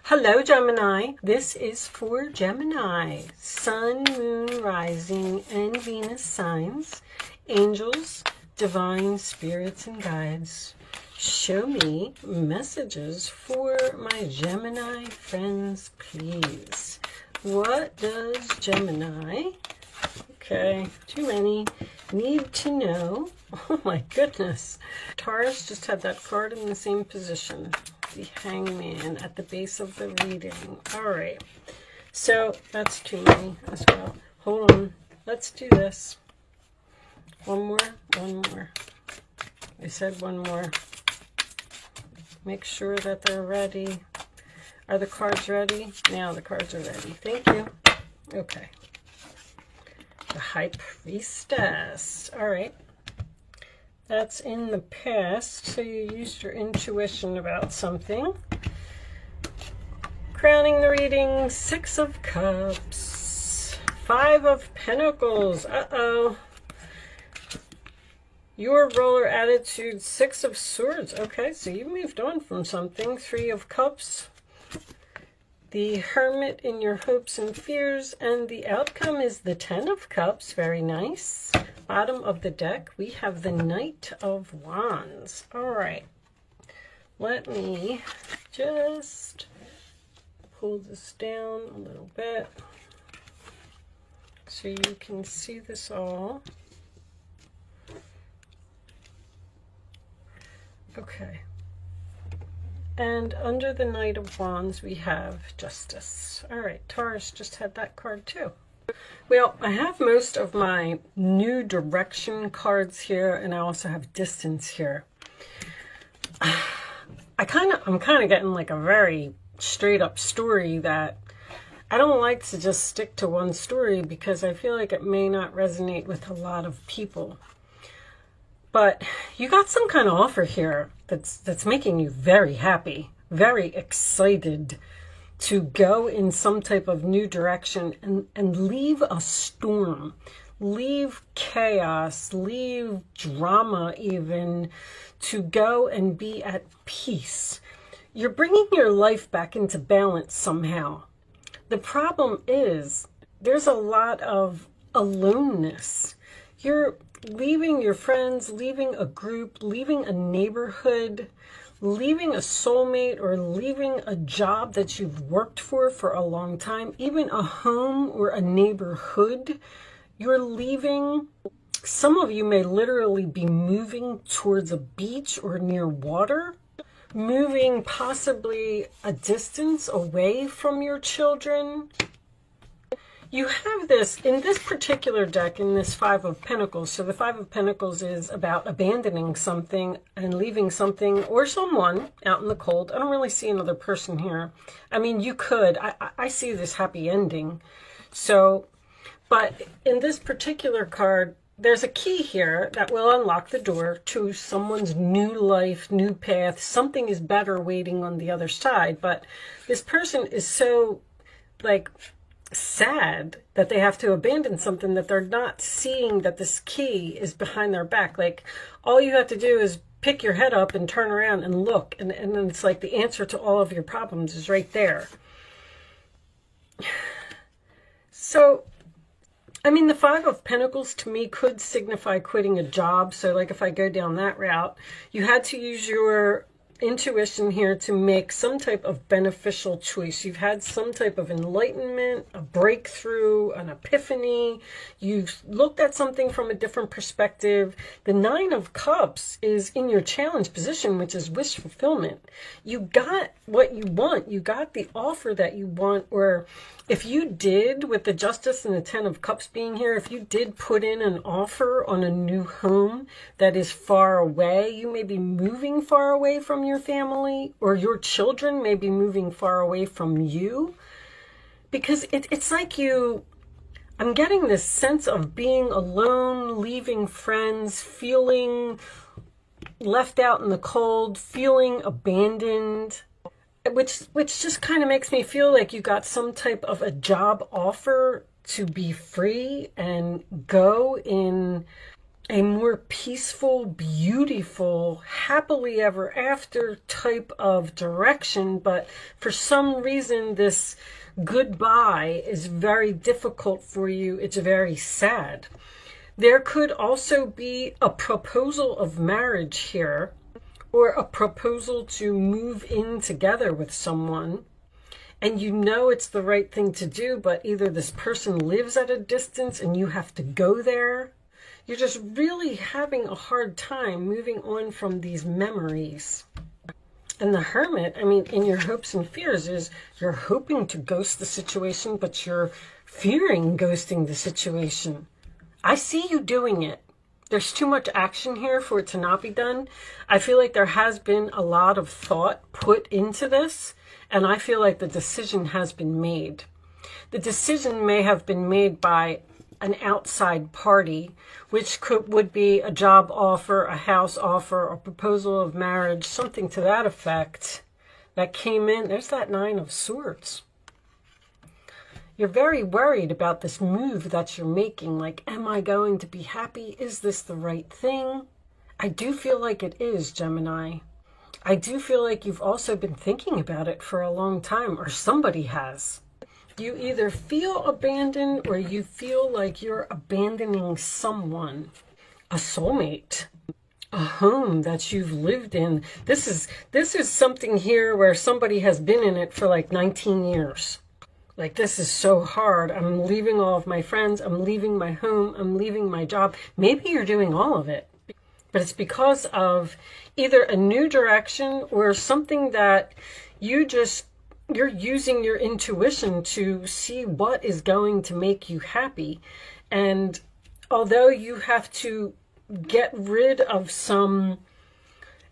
Hello, Gemini. This is for Gemini. Sun, Moon, Rising, and Venus signs. Angels, divine spirits, and guides. Show me messages for my Gemini friends, please. What does Gemini, okay, too many, need to know? Oh my goodness. Taurus just had that card in the same position. The Hangman at the base of the reading. All right. So that's too many as well. Hold on. Let's do this. One more. I said one more. Make sure that they're ready. Are the cards ready? Now the cards are ready. Thank you. Okay. The High Priestess. All right. That's in the past, so you used your intuition about something. Crowning the reading, Six of Cups, Five of Pentacles. Uh-oh. Your roller attitude, Six of Swords. Okay, so you moved on from something. Three of Cups. The Hermit in your hopes and fears, and the outcome is the Ten of Cups. Very nice. Bottom of the deck, we have the Knight of Wands. All right. Let me just pull this down a little bit so you can see this all. Okay. And under the Knight of Wands, we have Justice. All right, Taurus just had that card too. Well, I have most of my new direction cards here, and I also have distance here. I'm kind of getting like a very straight up story that I don't like to just stick to one story because I feel like it may not resonate with a lot of people. But you got some kind of offer here that's making you very happy, very excited to go in some type of new direction and leave a storm, leave chaos, leave drama even, to go and be at peace. You're bringing your life back into balance somehow. The problem is there's a lot of aloneness. You're leaving your friends, leaving a group, leaving a neighborhood, leaving a soulmate, or leaving a job that you've worked for a long time, even a home or a neighborhood. You're leaving. Some of you may literally be moving towards a beach or near water, moving possibly a distance away from your children. You have this, in this particular deck, in this Five of Pentacles. So the Five of Pentacles is about abandoning something and leaving something or someone out in the cold. I don't really see another person here. I mean, you could. I see this happy ending. So, but in this particular card, there's a key here that will unlock the door to someone's new life, new path. Something is better waiting on the other side. But this person is so, like, sad that they have to abandon something, that they're not seeing that this key is behind their back. Like, all you have to do is pick your head up and turn around and look, and then it's like the answer to all of your problems is right there. So, I mean, the Five of Pentacles to me could signify quitting a job. So like if I go down that route, you had to use your intuition here to make some type of beneficial choice. You've had some type of enlightenment, a breakthrough, an epiphany. You've looked at something from a different perspective. The Nine of Cups is in your challenge position, which is wish fulfillment. You got what you want. You got the offer that you want. Or if you did, with the Justice and the Ten of Cups being here, if you did put in an offer on a new home that is far away, you may be moving far away from your family, or your children may be moving far away from you, because it's like I'm getting this sense of being alone, leaving friends, feeling left out in the cold, feeling abandoned, which just kind of makes me feel like you got some type of a job offer to be free and go in a more peaceful, beautiful, happily ever after type of direction, but for some reason this goodbye is very difficult for you. It's very sad. There could also be a proposal of marriage here, or a proposal to move in together with someone, and you know it's the right thing to do, but either this person lives at a distance and you have to go there. You're just really having a hard time moving on from these memories. And the Hermit, I mean, in your hopes and fears is you're hoping to ghost the situation, but you're fearing ghosting the situation. I see you doing it. There's too much action here for it to not be done. I feel like there has been a lot of thought put into this, and I feel like the decision has been made. The decision may have been made by an outside party, which would be a job offer, a house offer, a proposal of marriage, something to that effect that came in. There's that Nine of Swords. You're very worried about this move that you're making. Like, am I going to be happy? Is this the right thing? I do feel like it is, Gemini. I do feel like you've also been thinking about it for a long time, or somebody has. You either feel abandoned or you feel like you're abandoning someone, a soulmate, a home that you've lived in. This is something here where somebody has been in it for like 19 years. Like, this is so hard. I'm leaving all of my friends. I'm leaving my home. I'm leaving my job. Maybe you're doing all of it, but it's because of either a new direction or something that you're using your intuition to see what is going to make you happy. And although you have to get rid of some,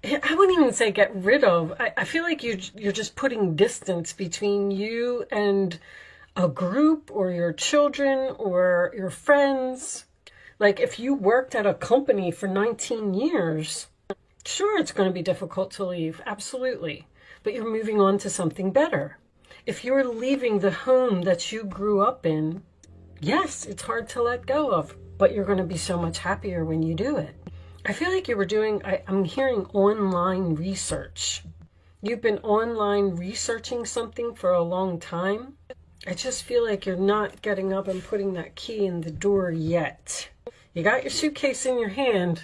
I wouldn't even say get rid of, I feel like you're just putting distance between you and a group or your children or your friends. Like, if you worked at a company for 19 years, sure, it's going to be difficult to leave. Absolutely. But you're moving on to something better. If you're leaving the home that you grew up in, yes, it's hard to let go of, but you're going to be so much happier when you do it. I feel like you were doing, I'm hearing online research. You've been online researching something for a long time. I just feel like you're not getting up and putting that key in the door yet. You got your suitcase in your hand.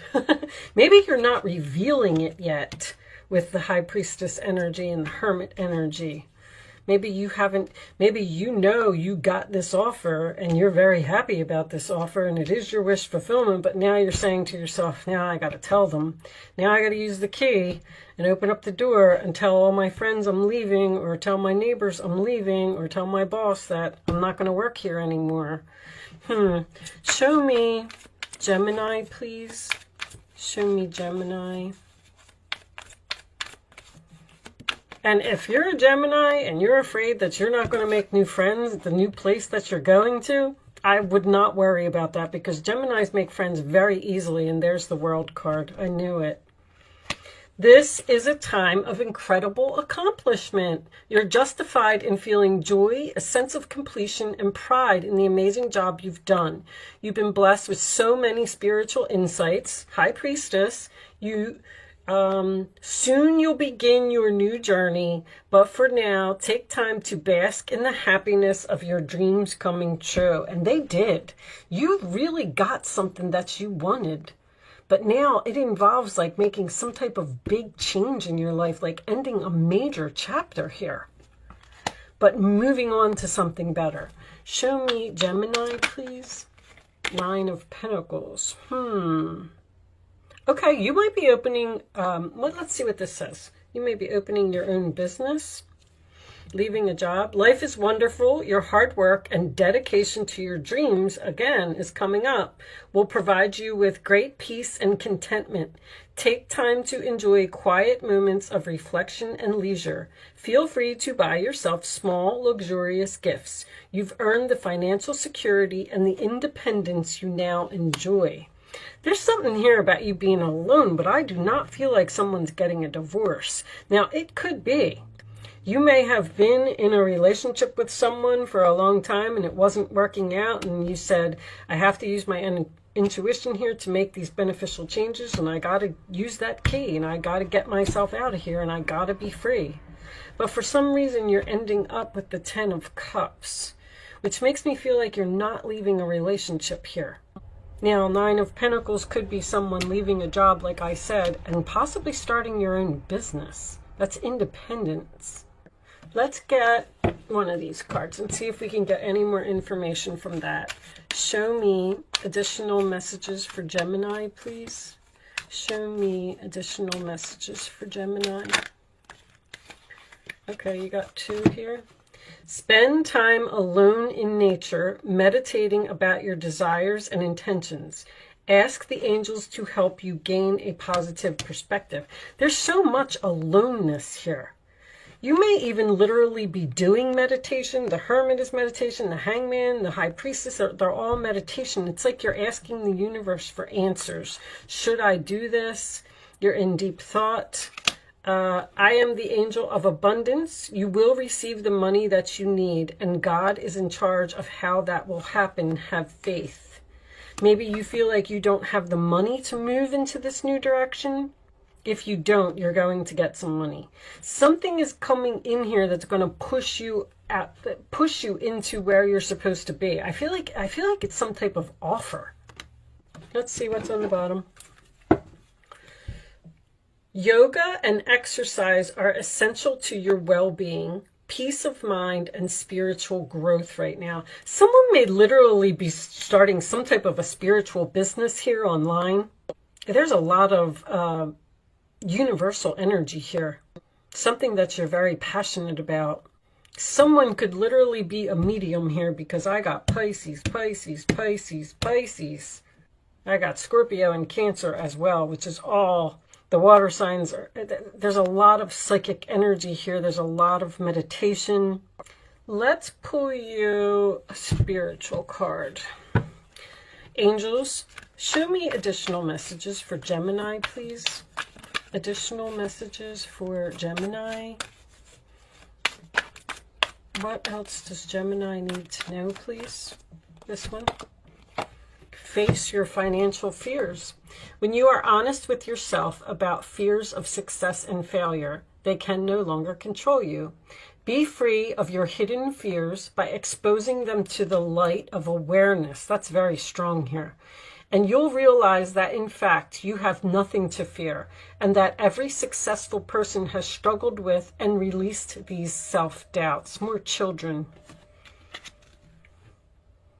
Maybe you're not revealing it yet with the High Priestess energy and the Hermit energy. Maybe you haven't, maybe you know you got this offer and you're very happy about this offer and it is your wish fulfillment, but now you're saying to yourself, now I got to tell them. Now I got to use the key and open up the door and tell all my friends I'm leaving, or tell my neighbors I'm leaving, or tell my boss that I'm not going to work here anymore. Show me Gemini, please. Show me Gemini. And if you're a Gemini and you're afraid that you're not going to make new friends at the new place that you're going to, I would not worry about that, because Geminis make friends very easily, and there's the World card. I knew it. This is a time of incredible accomplishment. You're justified in feeling joy, a sense of completion, and pride in the amazing job you've done. You've been blessed with so many spiritual insights. High Priestess, soon you'll begin your new journey, but for now, take time to bask in the happiness of your dreams coming true. And they did. You really got something that you wanted. But now it involves like making some type of big change in your life, like ending a major chapter here, but moving on to something better. Show me Gemini, please. Nine of Pentacles. Okay, you might be opening, let's see what this says. You may be opening your own business, leaving a job. Life is wonderful. Your hard work and dedication to your dreams, again, is coming up, will provide you with great peace and contentment. Take time to enjoy quiet moments of reflection and leisure. Feel free to buy yourself small, luxurious gifts. You've earned the financial security and the independence you now enjoy. There's something here about you being alone, but I do not feel like someone's getting a divorce. Now, it could be. You may have been in a relationship with someone for a long time and it wasn't working out, and you said, I have to use my intuition here to make these beneficial changes, and I got to use that key, and I got to get myself out of here, and I got to be free. But for some reason, you're ending up with the 10 of Cups, which makes me feel like you're not leaving a relationship here. Now, 9 of Pentacles could be someone leaving a job, like I said, and possibly starting your own business. That's independence. Let's get one of these cards and see if we can get any more information from that. Show me additional messages for Gemini, please. Show me additional messages for Gemini. Okay, you got 2 here. Spend time alone in nature, meditating about your desires and intentions. Ask the angels to help you gain a positive perspective. There's so much aloneness here. You may even literally be doing meditation. The Hermit is meditation. The Hangman, the High Priestess, they're all meditation. It's like you're asking the universe for answers. Should I do this? You're in deep thought. I am the angel of abundance. You will receive the money that you need, and God is in charge of how that will happen. Have faith. Maybe you feel like you don't have the money to move into this new direction. If you don't, you're going to get some money. Something is coming in here that's going to push you into where you're supposed to be. I feel like it's some type of offer. Let's see what's on the bottom. Yoga and exercise are essential to your well-being, peace of mind, and spiritual growth right now. Someone may literally be starting some type of a spiritual business here online. There's a lot of universal energy here, something that you're very passionate about. Someone could literally be a medium here, because I got Pisces, Pisces, Pisces, Pisces. I got Scorpio and Cancer as well, which is all the water signs. There's a lot of psychic energy here. There's a lot of meditation. Let's pull you a spiritual card. Angels, show me additional messages for Gemini, please. Additional messages for Gemini. What else does Gemini need to know, please? This one. Face your financial fears. When you are honest with yourself about fears of success and failure, they can no longer control you. Be free of your hidden fears by exposing them to the light of awareness. That's very strong here. And you'll realize that, in fact, you have nothing to fear, and that every successful person has struggled with and released these self-doubts. More children.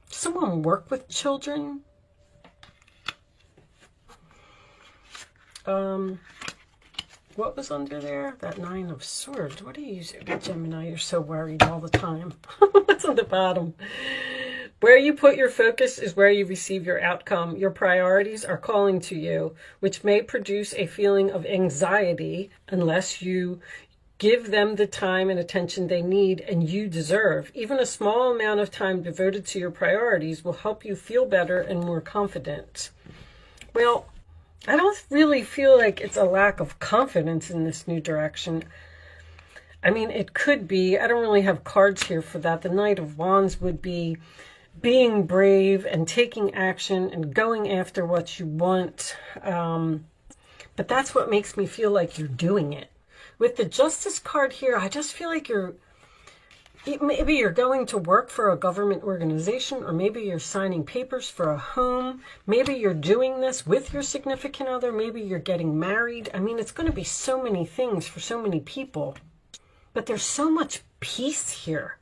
Someone work with children? What was under there? That 9 of Swords. What are you using, Gemini? You're so worried all the time. What's on the bottom? Where you put your focus is where you receive your outcome. Your priorities are calling to you, which may produce a feeling of anxiety unless you give them the time and attention they need and you deserve. Even a small amount of time devoted to your priorities will help you feel better and more confident. Well, I don't really feel like it's a lack of confidence in this new direction. I mean, it could be. I don't really have cards here for that. The Knight of Wands would be being brave and taking action and going after what you want. But that's what makes me feel like you're doing it. With the Justice card here, I just feel like maybe you're going to work for a government organization, or maybe you're signing papers for a home. Maybe you're doing this with your significant other. Maybe you're getting married. I mean, it's going to be so many things for so many people. But there's so much peace here.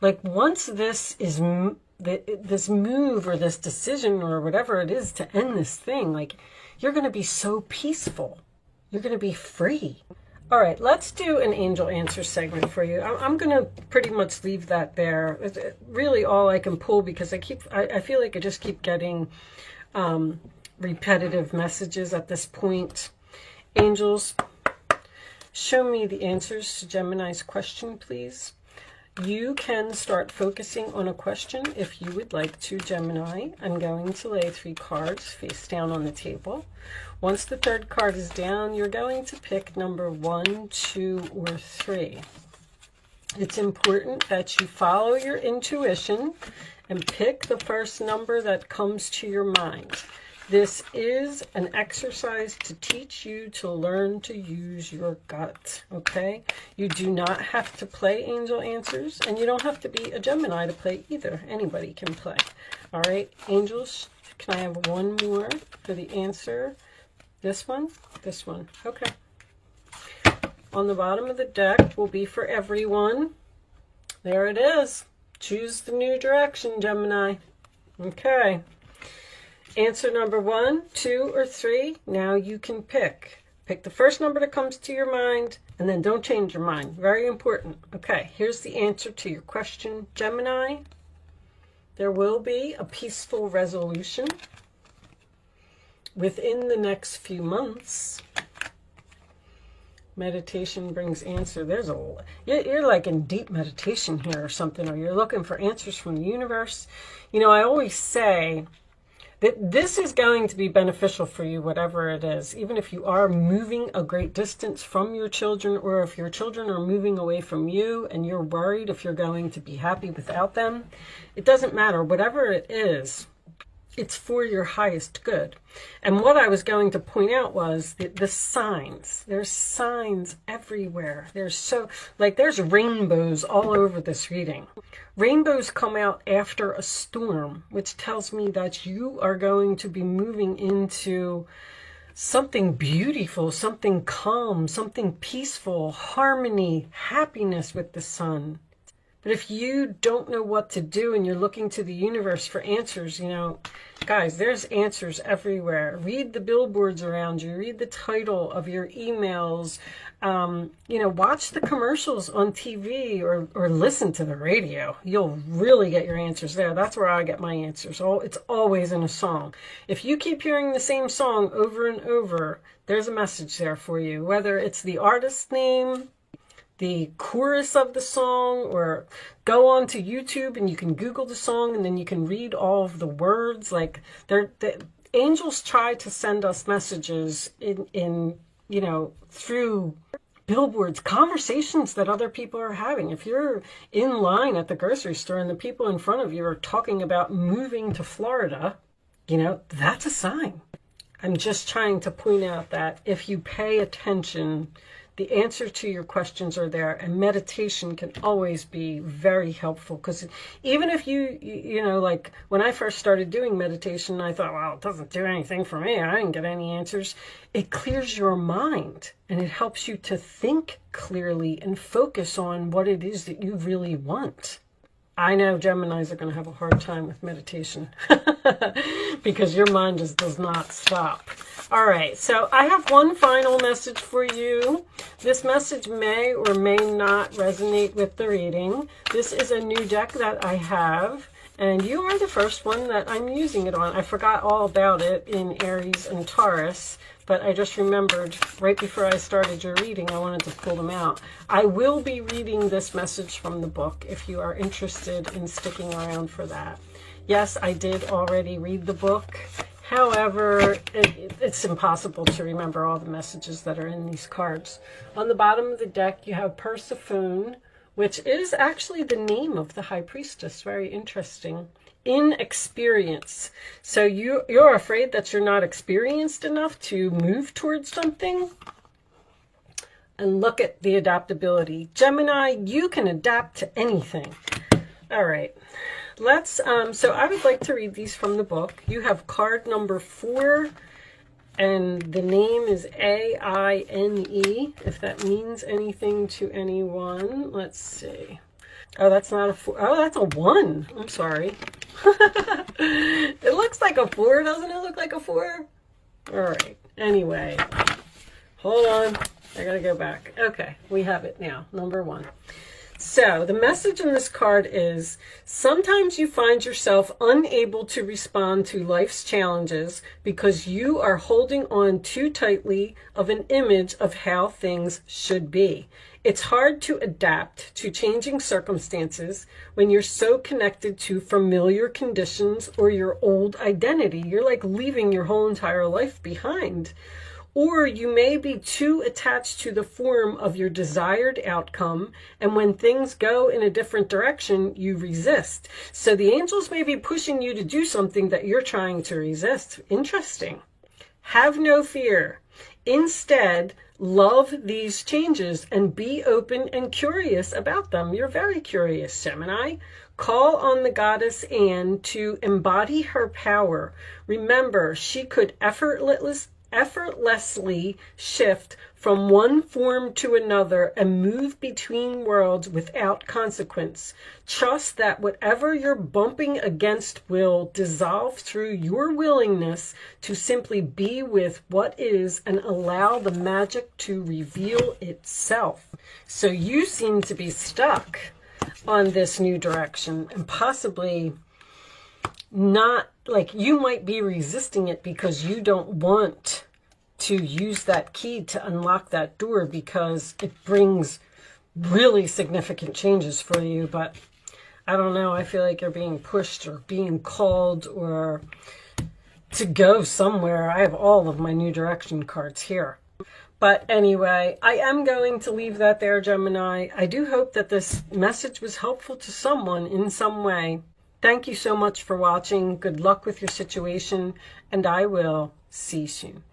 Like, once this move or this decision or whatever it is to end this thing, like, you're going to be so peaceful. You're going to be free. All right, let's do an angel answer segment for you. I'm going to pretty much leave that there. It's really all I can pull, because I feel like I just keep getting repetitive messages at this point. Angels, show me the answers to Gemini's question, please. You can start focusing on a question if you would like to, Gemini. I'm going to lay 3 cards face down on the table. Once the 3rd card is down, you're going to pick number 1, 2, or 3. It's important that you follow your intuition and pick the first number that comes to your mind. This is an exercise to teach you to learn to use your gut, okay? You do not have to play angel answers, and you don't have to be a Gemini to play either. Anybody can play. All right, angels, can I have one more for the answer? This one? This one. Okay. On the bottom of the deck will be for everyone. There it is. Choose the new direction, Gemini. Okay. Answer number 1, 2, or 3. Now you can pick. Pick the first number that comes to your mind, and then don't change your mind. Very important. Okay, here's the answer to your question, Gemini. There will be a peaceful resolution within the next few months. Meditation brings answer. You're like in deep meditation here or something, or you're looking for answers from the universe. You know, I always say that this is going to be beneficial for you, whatever it is. Even if you are moving a great distance from your children, or if your children are moving away from you and you're worried if you're going to be happy without them, it doesn't matter. Whatever it is, it's for your highest good. And what I was going to point out was the signs. There's signs everywhere. There's rainbows all over this reading. Rainbows come out after a storm, which tells me that you are going to be moving into something beautiful, something calm, something peaceful, harmony, happiness with the sun. But if you don't know what to do and you're looking to the universe for answers, you know, guys, there's answers everywhere. Read the billboards around you. Read the title of your emails. You know, watch the commercials on TV or listen to the radio. You'll really get your answers there. That's where I get my answers. It's always in a song. If you keep hearing the same song over and over, there's a message there for you. Whether it's the artist's name, the chorus of the song, or go on to YouTube and you can Google the song and then you can read all of the words. Like the angels try to send us messages in you know, through billboards, conversations that other people are having. If you're in line at the grocery store and the people in front of you are talking about moving to Florida, you know, that's a sign. I'm just trying to point out that if you pay attention, the answer to your questions are there, and meditation can always be very helpful. Because even if you know, like when I first started doing meditation, I thought, well, it doesn't do anything for me. I didn't get any answers. It clears your mind and it helps you to think clearly and focus on what it is that you really want. I know Geminis are going to have a hard time with meditation because your mind just does not stop. All right, so I have one final message for you. This message may or may not resonate with the reading. This is a new deck that I have, and you are the first one that I'm using it on. I forgot all about it in Aries and Taurus, but I just remembered right before I started your reading, I wanted to pull them out. I will be reading this message from the book if you are interested in sticking around for that. Yes, I did already read the book. However, it's impossible to remember all the messages that are in these cards. On the bottom of the deck, you have Persephone, which is actually the name of the High Priestess. Very interesting. Inexperience. So you're afraid that you're not experienced enough to move towards something? And look at the adaptability. Gemini, you can adapt to anything. All right. Let's, so I would like to read these from the book. You have card number 4, and the name is A-I-N-E, if that means anything to anyone. Let's see. Oh, that's not a 4. Oh, that's a 1. I'm sorry. It looks like a 4. Doesn't it look like a 4? All right. Anyway, hold on. I gotta go back. Okay, we have it now. Number 1. So the message in this card is, sometimes you find yourself unable to respond to life's challenges because you are holding on too tightly of an image of how things should be. It's hard to adapt to changing circumstances when you're so connected to familiar conditions or your old identity. You're like leaving your whole entire life behind. Or you may be too attached to the form of your desired outcome, and when things go in a different direction, you resist. So the angels may be pushing you to do something that you're trying to resist. Interesting. Have no fear. Instead, love these changes and be open and curious about them. You're very curious, Gemini. Call on the goddess Anne to embody her power. Remember, she could effortlessly shift from one form to another and move between worlds without consequence. Trust that whatever you're bumping against will dissolve through your willingness to simply be with what is and allow the magic to reveal itself. So you seem to be stuck on this new direction and possibly not, like, you might be resisting it because you don't want to use that key to unlock that door because it brings really significant changes for you. But I don't know, I feel like you're being pushed or being called or to go somewhere. I have all of my new direction cards here. But anyway, I am going to leave that there, Gemini. I do hope that this message was helpful to someone in some way. Thank you so much for watching. Good luck with your situation, and I will see you soon.